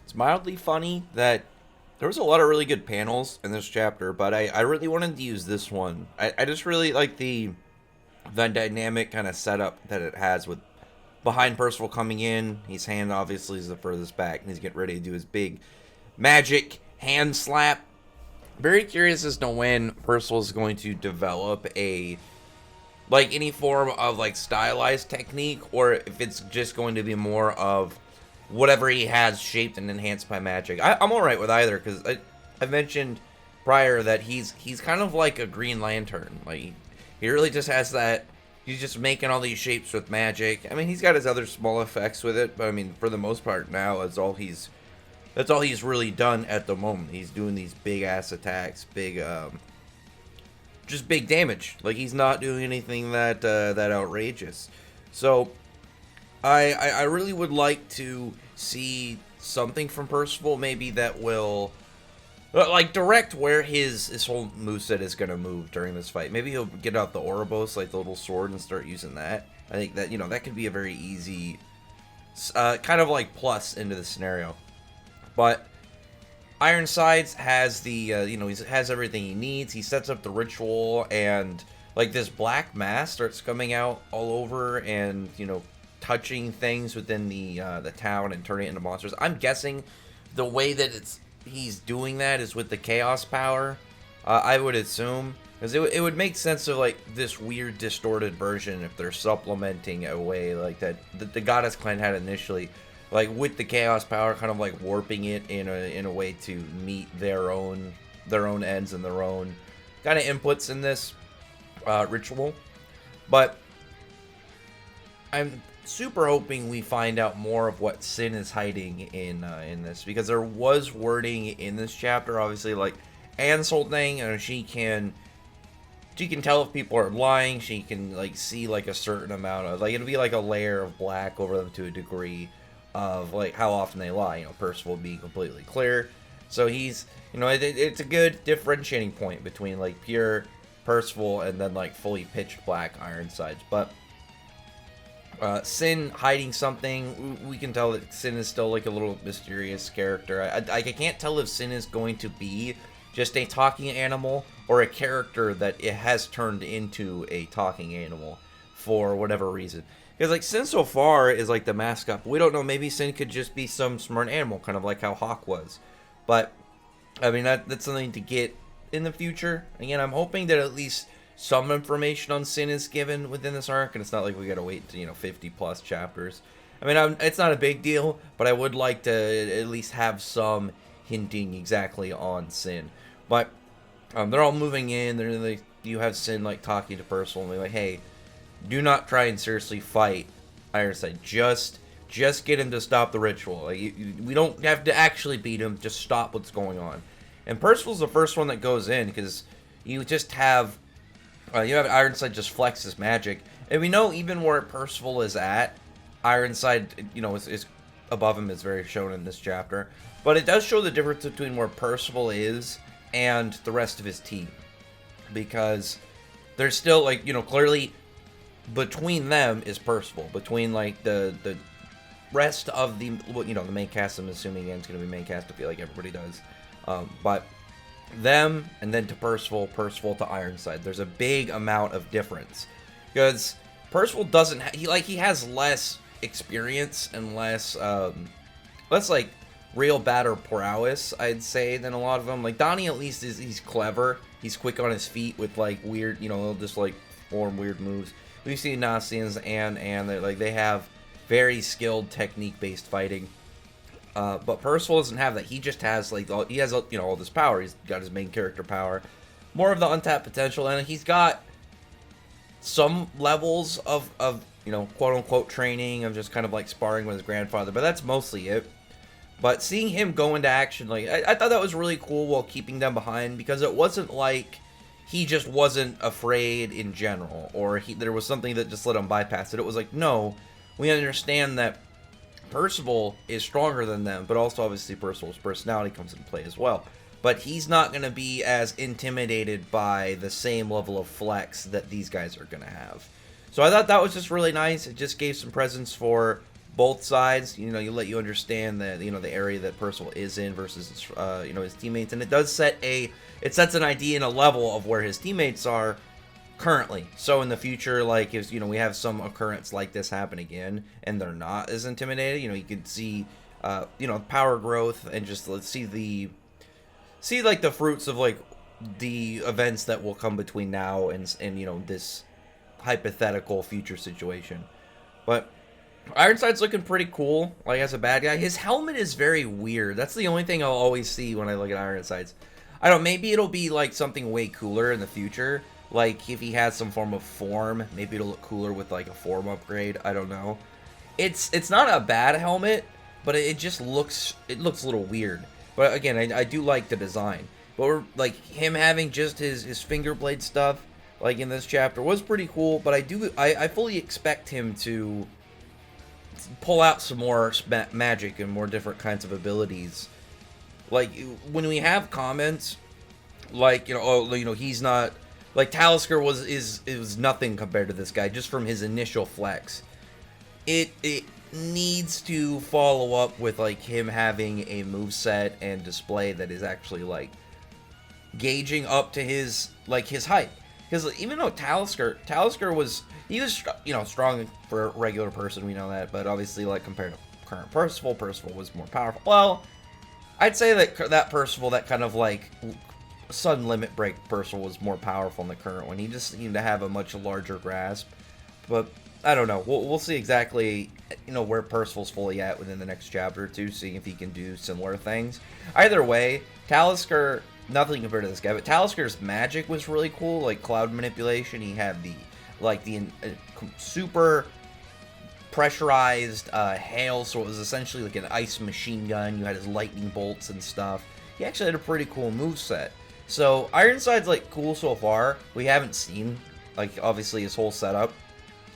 It's mildly funny that there was a lot of really good panels in this chapter, but I really wanted to use this one. I just really like the dynamic kind of setup that it has with behind Percival coming in. His hand obviously is the furthest back, and he's getting ready to do his big magic hand slap. Very curious as to when Percival is going to develop a like any form of like stylized technique, or if it's just going to be more of whatever he has shaped and enhanced by magic. I'm all right with either because I mentioned prior that he's kind of like a Green Lantern. Like he really just has that. He's just making all these shapes with magic. I mean, he's got his other small effects with it, but I mean, for the most part, now that's all he's really done at the moment. He's doing these big ass attacks, just big damage. Like he's not doing anything that outrageous. So I really would like to see something from Percival, maybe that will like direct where his whole moveset is gonna move during this fight. Maybe he'll get out the Ouroboros, like the little sword, and start using that. I think that that could be a very easy kind of like plus into the scenario. But Ironsides has the he has everything he needs. He sets up the ritual, and like this black mass starts coming out all over, and touching things within the town and turning it into monsters. I'm guessing the way that he's doing that is with the chaos power. I would assume, because it would make sense of like this weird distorted version if they're supplementing a way like that the Goddess Clan had initially, like with the chaos power, kind of like warping it in a way to meet their own ends and their own kind of inputs in this ritual. But I'm super hoping we find out more of what Sin is hiding in this, because there was wording in this chapter, obviously, like Anne's whole thing, she can tell if people are lying. She can like see like a certain amount of, like, it'll be like a layer of black over them to a degree of like how often they lie. Percival being completely clear, so he's it's a good differentiating point between like pure Percival and then like fully pitched black Ironsides. But Sin hiding something, we can tell that Sin is still like a little mysterious character. I can't tell if Sin is going to be just a talking animal or a character that it has turned into a talking animal for whatever reason. Because like Sin so far is like the mascot, but we don't know. Maybe Sin could just be some smart animal, kind of like how Hawk was. But I mean that's something to get in the future. Again, I'm hoping that at least some information on Sin is given within this arc, and it's not like we gotta wait to 50 plus chapters. I mean, it's not a big deal, but I would like to at least have some hinting exactly on Sin. But they're all moving in. You have Sin like talking to Percival, and they're like, "Hey, do not try and seriously fight Ironside. Just get him to stop the ritual. Like, we don't have to actually beat him. Just stop what's going on." And Percival's the first one that goes in, because you just have Ironside just flex his magic, and we know even where Percival is at, Ironside is above him, is very shown in this chapter. But it does show the difference between where Percival is and the rest of his team, because there's still like clearly between them is Percival. Between like the rest of the the main cast, I'm assuming again it's gonna be main cast. I feel like everybody does, but them and then to Percival to Ironside, there's a big amount of difference, because Percival doesn't he has less experience and less like real battle prowess, I'd say, than a lot of them. Like Donnie at least he's clever, he's quick on his feet with like weird he'll just like form weird moves. We've seen Nasians and they have very skilled technique based fighting. But Percival doesn't have that. He just has like all this power. He's got his main character power, more of the untapped potential, and he's got some levels of quote unquote training of just kind of like sparring with his grandfather. But that's mostly it. But seeing him go into action, like I thought that was really cool while keeping them behind, because it wasn't like he just wasn't afraid in general, or there was something that just let him bypass it. It was like, no, we understand that Percival is stronger than them, but also obviously Percival's personality comes into play as well. But he's not going to be as intimidated by the same level of flex that these guys are going to have. So I thought that was just really nice. It just gave some presence for both sides. You know, you let you understand that, you know, the area that Percival is in versus you know, his teammates, and it does set it sets an idea and a level of where his teammates are currently. So in the future, like, if, you know, we have some occurrence like this happen again and they're not as intimidated, you know, you could see you know, power growth, and just let's see like the fruits of like the events that will come between now and you know, this hypothetical future situation. But Ironside's looking pretty cool, like, as a bad guy. His helmet is very weird. That's the only thing I'll always see when I look at Ironsides. I don't know, maybe it'll be like something way cooler in the future. Like, if he has some form of form, maybe it'll look cooler with like a form upgrade. I don't know. It's not a bad helmet, but it just looks a little weird. But again, I do like the design. But we're, like, him having just his finger blade stuff, like in this chapter, was pretty cool. But I fully expect him to pull out some more magic and more different kinds of abilities. Like, when we have comments like, you know, oh, you know, he's not, like, Talisker was nothing compared to this guy just from his initial flex. It needs to follow up with, like, him having a moveset and display that is actually, like, gauging up to his height. Because even though Talisker was, you know, strong for a regular person, we know that, but obviously, like, compared to current Percival was more powerful. Well, I'd say that Percival, that kind of, like, sudden limit break Percival, was more powerful than the current one. He just seemed to have a much larger grasp. But I don't know. We'll see exactly, you know, where Percival's fully at within the next chapter or two, seeing if he can do similar things. Either way, Talisker, nothing compared to this guy, but Talisker's magic was really cool, like cloud manipulation. He had the super pressurized hail, so it was essentially like an ice machine gun. You had his lightning bolts and stuff. He actually had a pretty cool moveset. So Ironside's, like, cool so far. We haven't seen, like, obviously his whole setup,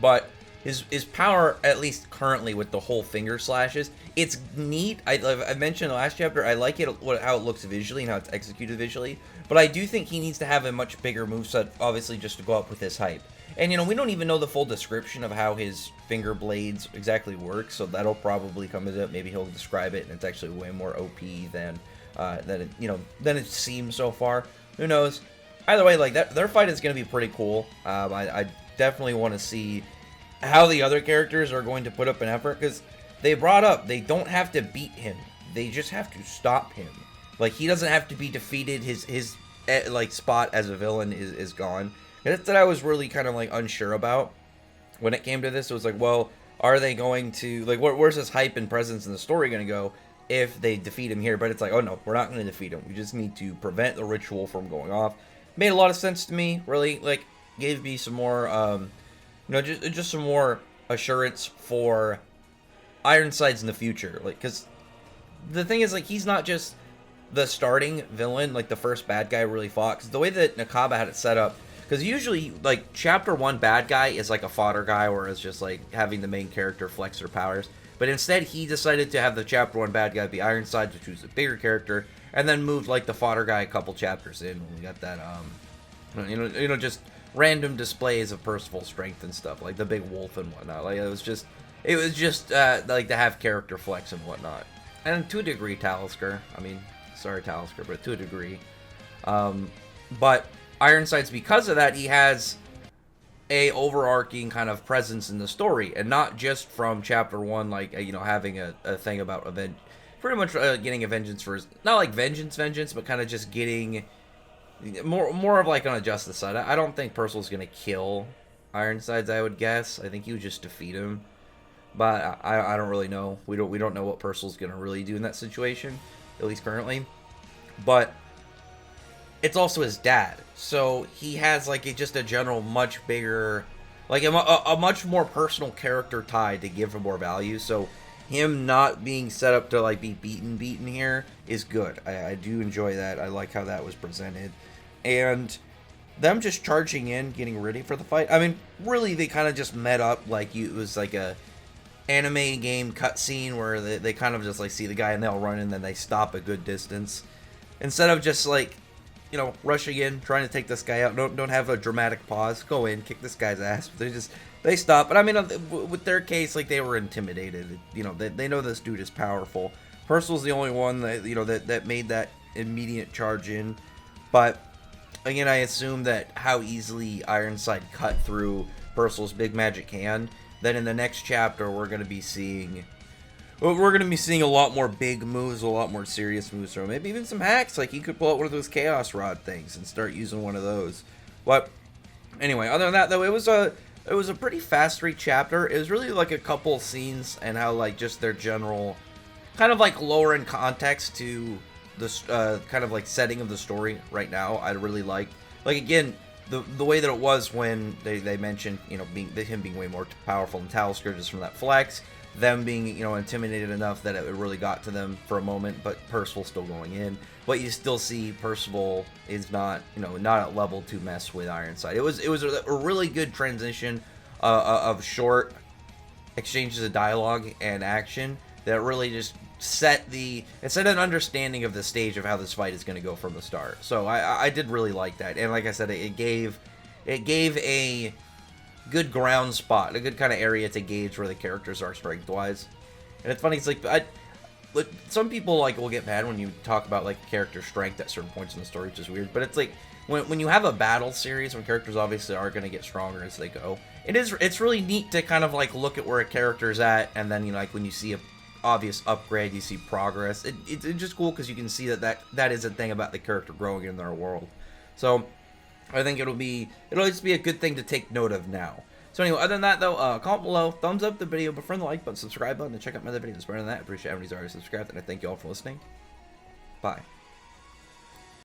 but his power, at least currently with the whole finger slashes, it's neat. I mentioned in the last chapter, I like it, how it looks visually and how it's executed visually, but I do think he needs to have a much bigger moveset, obviously, just to go up with his hype. And, you know, we don't even know the full description of how his finger blades exactly work, so that'll probably come into it. Maybe he'll describe it, and it's actually way more OP than it seems so far. Who knows? Either way, like, their fight is going to be pretty cool. I definitely want to see how the other characters are going to put up an effort, because they brought up they don't have to beat him. They just have to stop him. Like, he doesn't have to be defeated. His like, spot as a villain is gone. And that's what I was really kind of, like, unsure about when it came to this. It was like, well, are they going to, like, where's his hype and presence in the story going to go if they defeat him here? But it's like, oh no, we're not going to defeat him. We just need to prevent the ritual from going off. Made a lot of sense to me. Really, like, gave me some more, you know, just some more assurance for Ironsides in the future. Like, because the thing is, like, he's not just the starting villain, like the first bad guy really fought. Because the way that Nakaba had it set up, because usually, like, chapter 1 bad guy is like a fodder guy, where it's just like having the main character flex their powers. But instead, he decided to have the chapter 1 bad guy be Ironside, which was a bigger character, and then moved, like, the fodder guy a couple chapters in. When we got that, you know, just random displays of Percival's strength and stuff, like the big wolf and whatnot. Like, it was just like, to have character flex and whatnot. And to a degree, Talisker. I mean, sorry, Talisker, but to a degree. But Ironsides, because of that, he has a overarching kind of presence in the story, and not just from chapter 1, like, you know, having a thing about pretty much getting a vengeance for his, not like vengeance, but kind of just getting more of, like, on a justice side. I don't think Percival's gonna kill Ironsides, I would guess. I think he would just defeat him, but I don't really know. We don't know what Percival's gonna really do in that situation, at least currently. But it's also his dad, so he has, like, just a general much bigger, like, a much more personal character tie to give him more value. So him not being set up to, like, be beaten here is good. I do enjoy that. I like how that was presented, and them just charging in, getting ready for the fight. I mean, really, they kind of just met up like it was like a anime game cutscene where they kind of just, like, see the guy and they'll run and then they stop a good distance, instead of just, like, you know, rushing in, trying to take this guy out. Don't have a dramatic pause. Go in, kick this guy's ass. They just They stop. But I mean, with their case, like, they were intimidated. You know, they know this dude is powerful. Percival's the only one that, you know, that made that immediate charge in. But again, I assume that how easily Ironside cut through Percival's big magic hand, that in the next chapter we're going to be seeing a lot more big moves, a lot more serious moves from him. Maybe even some hacks. Like, he could pull out one of those Chaos Rod things and start using one of those. But anyway, other than that, though, it was a pretty fast read chapter. It was really like a couple scenes and how, like, just their general kind of like lower in context to the kind of like setting of the story right now. I really like again the way that it was when they mentioned, you know, him being way more powerful than Talisker just from that flex, them being, you know, intimidated enough that it really got to them for a moment, but Percival still going in. But you still see Percival is not, you know, not at level to mess with Ironside. It was a really good transition of short exchanges of dialogue and action that really just set an understanding of the stage of how this fight is going to go from the start. So I did really like that, and like I said, it gave a good ground spot, a good kind of area to gauge where the characters are strength wise. And it's funny, it's like some people like will get mad when you talk about like character strength at certain points in the story, which is weird. But it's like when you have a battle series, when characters obviously are going to get stronger as they go, it's really neat to kind of like look at where a character's at, and then, you know, like when you see a obvious upgrade, you see progress. It's just cool because you can see that is a thing about the character growing in their world. So I think it'll just be a good thing to take note of now. So anyway, other than that though, comment below, thumbs up the video, befriend the like button, subscribe button, and check out my other videos. Better than that, I appreciate everybody's already subscribed, and I thank you all for listening. Bye.